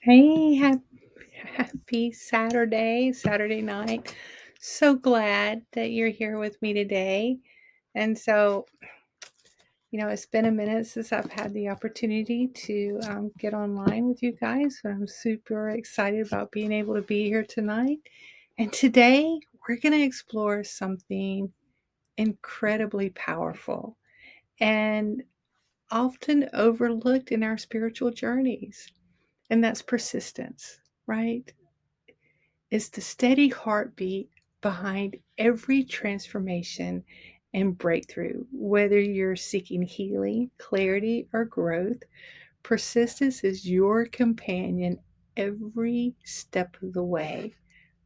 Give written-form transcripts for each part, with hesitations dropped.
Hey, happy Saturday night. So glad that you're here with me today. And so, it's been a minute since I've had the opportunity to get online with you guys. So I'm super excited about being able to be here tonight. And today, we're going to explore something incredibly powerful and often overlooked in our spiritual journeys, and that's persistence, right? Is the steady heartbeat behind every transformation and breakthrough. Whether you're seeking healing, clarity, or growth, persistence is your companion every step of the way.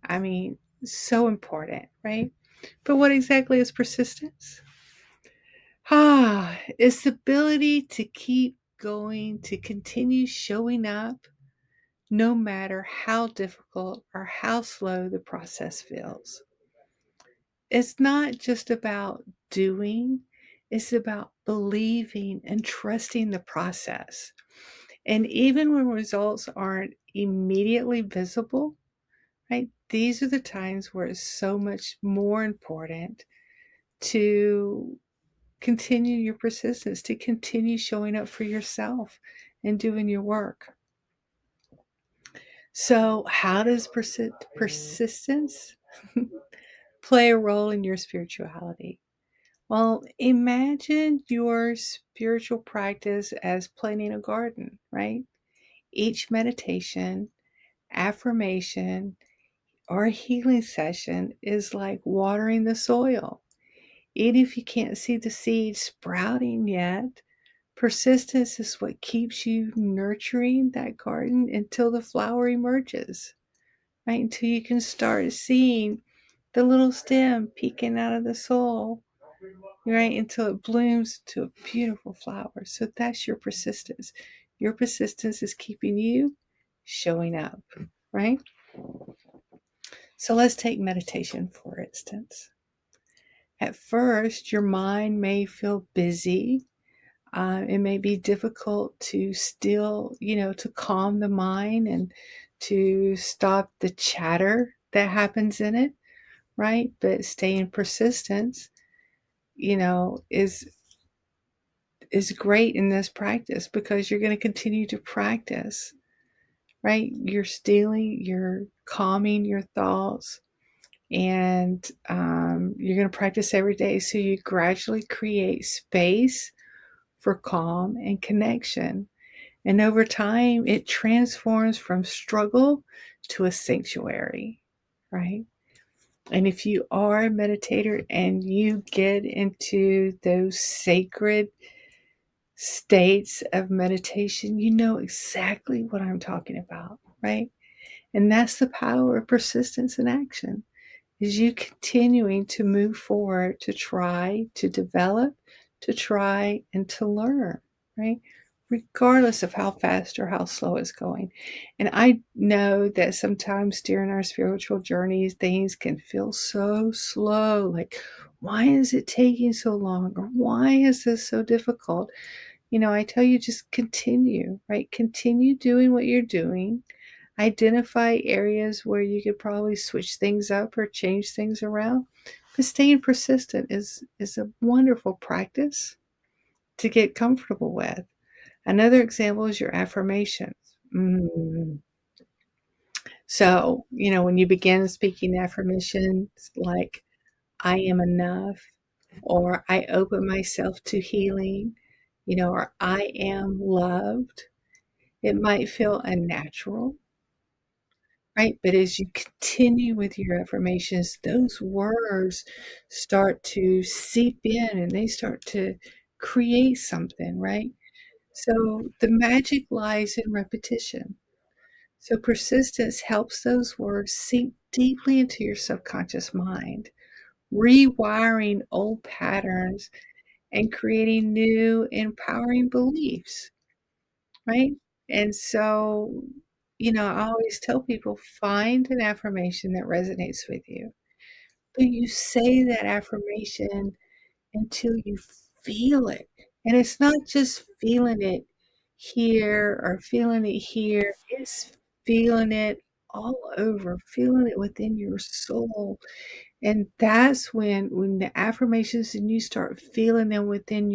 I mean, so important, right? But what exactly is persistence? It's the ability to keep going, to continue showing up, no matter how difficult or how slow the process feels. It's not just about doing, it's about believing and trusting the process. And even when results aren't immediately visible, right? These are the times where it's so much more important to continue your persistence, to continue showing up for yourself and doing your work. So, how does persistence play a role in your spirituality? Well, imagine your spiritual practice as planting a garden, right? Each meditation, affirmation, or healing session is like watering the soil. Even if you can't see the seeds sprouting yet, persistence is what keeps you nurturing that garden until the flower emerges, right? Until you can start seeing the little stem peeking out of the soil, right? Until it blooms to a beautiful flower. So that's your persistence. Your persistence is keeping you showing up, right? So let's take meditation, for instance. At first, your mind may feel busy. It may be difficult to still, to calm the mind and to stop the chatter that happens in it, right? But staying persistent, is great in this practice because you're going to continue to practice, right? You're calming your thoughts, and you're going to practice every day. So you gradually create space for calm and connection. And over time, it transforms from struggle to a sanctuary, right? And if you are a meditator and you get into those sacred states of meditation, you know exactly what I'm talking about, right? And that's the power of persistence in action, is you continuing to move forward, to try to develop, to try and to learn, right? Regardless of how fast or how slow it's going. And I know that sometimes during our spiritual journeys, things can feel so slow. Like, why is it taking so long? Or why is this so difficult? I tell you, just continue, right? Continue doing what you're doing. Identify areas where you could probably switch things up or change things around. But staying persistent is a wonderful practice to get comfortable with. Another example is your affirmations. Mm. So, when you begin speaking affirmations like, I am enough, or I open myself to healing, or I am loved, it might feel unnatural, right? But as you continue with your affirmations, those words start to seep in and they start to create something, right? So the magic lies in repetition. So persistence helps those words sink deeply into your subconscious mind, rewiring old patterns and creating new empowering beliefs, right? And so, I always tell people, find an affirmation that resonates with you. But you say that affirmation until you feel it. And it's not just feeling it here or feeling it here, it's feeling it all over, feeling it within your soul. And that's when the affirmations and you start feeling them within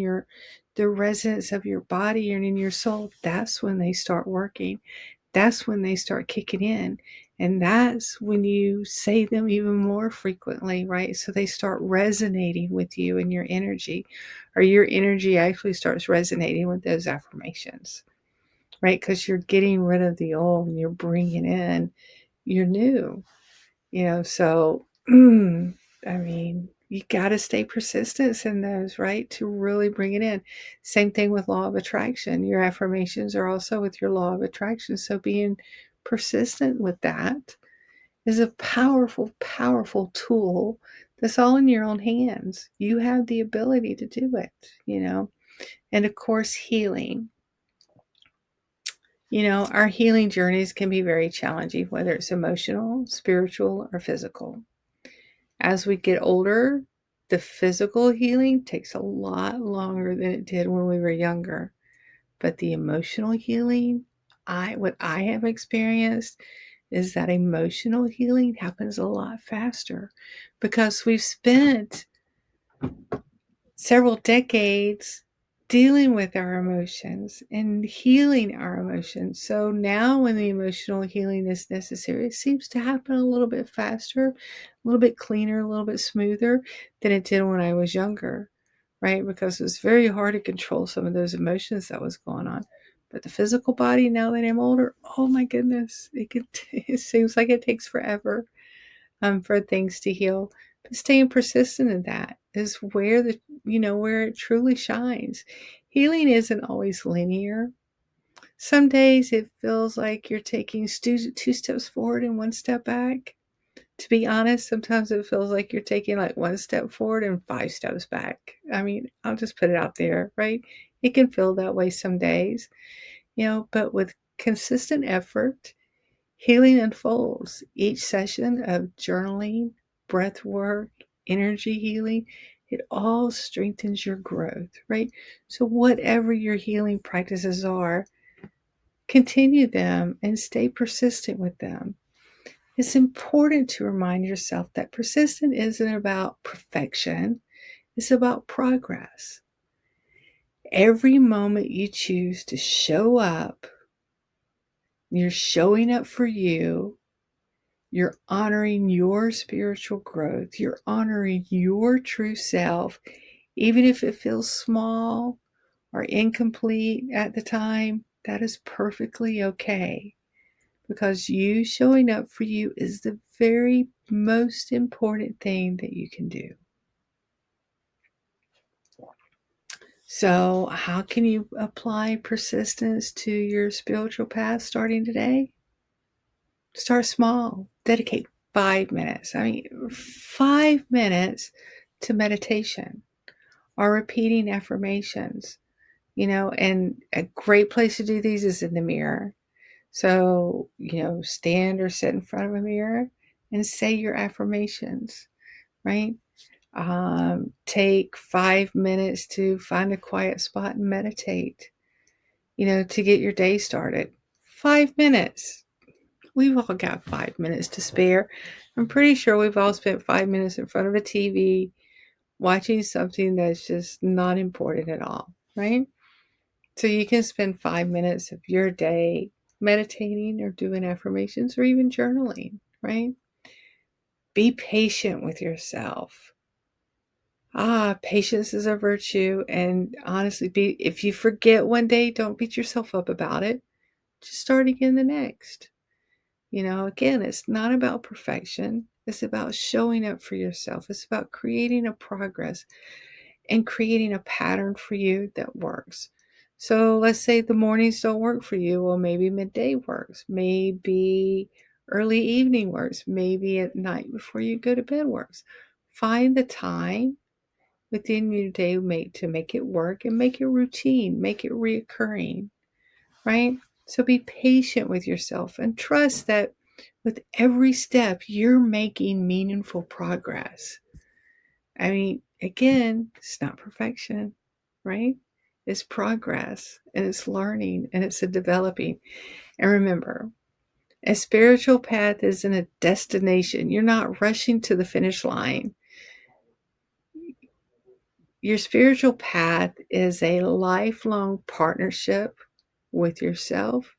the resonance of your body and in your soul, that's when they start working. That's when they start kicking in. And that's when you say them even more frequently, right? So they start resonating with you and your energy, or your energy actually starts resonating with those affirmations, right? Because you're getting rid of the old and you're bringing in your new, so I mean, you got to stay persistent in those, right? To really bring it in. Same thing with law of attraction. Your affirmations are also with your law of attraction. So being persistent with that is a powerful, powerful tool that's all in your own hands. You have the ability to do it. And of course, healing. Our healing journeys can be very challenging, whether it's emotional, spiritual, or physical. As we get older, the physical healing takes a lot longer than it did when we were younger. But the emotional healing, what I have experienced is that emotional healing happens a lot faster because we've spent several decades dealing with our emotions and healing our emotions. So now, when the emotional healing is necessary, it seems to happen a little bit faster, a little bit cleaner, a little bit smoother than it did when I was younger, right? Because it was very hard to control some of those emotions that was going on. But the physical body, now that I'm older, oh my goodness, it seems like it takes forever for things to heal. But staying persistent in that is where it truly shines. Healing isn't always linear. Some days it feels like you're taking two steps forward and one step back. To be honest, sometimes it feels like you're taking like one step forward and five steps back. I mean, I'll just put it out there, right? It can feel that way some days, but with consistent effort, healing unfolds. Each session of journaling, breath work, energy healing, it all strengthens your growth, right? So, whatever your healing practices are, continue them and stay persistent with them. It's important to remind yourself that persistent isn't about perfection, it's about progress. Every moment you choose to show up, you're showing up for you. You're honoring your spiritual growth. You're honoring your true self, even if it feels small or incomplete at the time. That is perfectly okay, because you showing up for you is the very most important thing that you can do. So, how can you apply persistence to your spiritual path starting today? Start small. Dedicate 5 minutes. 5 minutes to meditation or repeating affirmations, and a great place to do these is in the mirror. So, stand or sit in front of a mirror and say your affirmations, right? Take 5 minutes to find a quiet spot and meditate, to get your day started. 5 minutes. We've all got 5 minutes to spare. I'm pretty sure we've all spent 5 minutes in front of a TV watching something that's just not important at all, right? So you can spend 5 minutes of your day meditating or doing affirmations or even journaling, right? Be patient with yourself. Patience is a virtue. And honestly, if you forget one day, don't beat yourself up about it. Just start again the next. Again, it's not about perfection. It's about showing up for yourself. It's about creating a progress and creating a pattern for you that works. So let's say the mornings don't work for you. Well, maybe midday works. Maybe early evening works. Maybe at night before you go to bed works. Find the time within your day to make it work and make it routine, make it reoccurring, right? So be patient with yourself and trust that with every step, you're making meaningful progress. Again, it's not perfection, right? It's progress and it's learning and it's a developing. And remember, A spiritual path isn't a destination. You're not rushing to the finish line. Your spiritual path is a lifelong partnership with yourself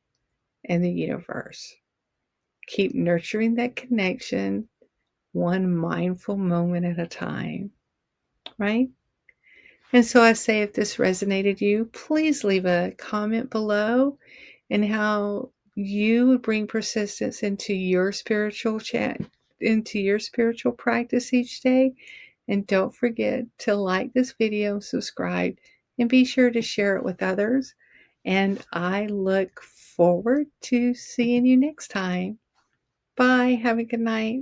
and the universe. Keep nurturing that connection one mindful moment at a time, right? And so I say, if this resonated you, please leave a comment below and how you would bring persistence into your spiritual into your spiritual practice each day. And don't forget to like this video, subscribe, and be sure to share it with others. And I look forward to seeing you next time. Bye. Have a good night.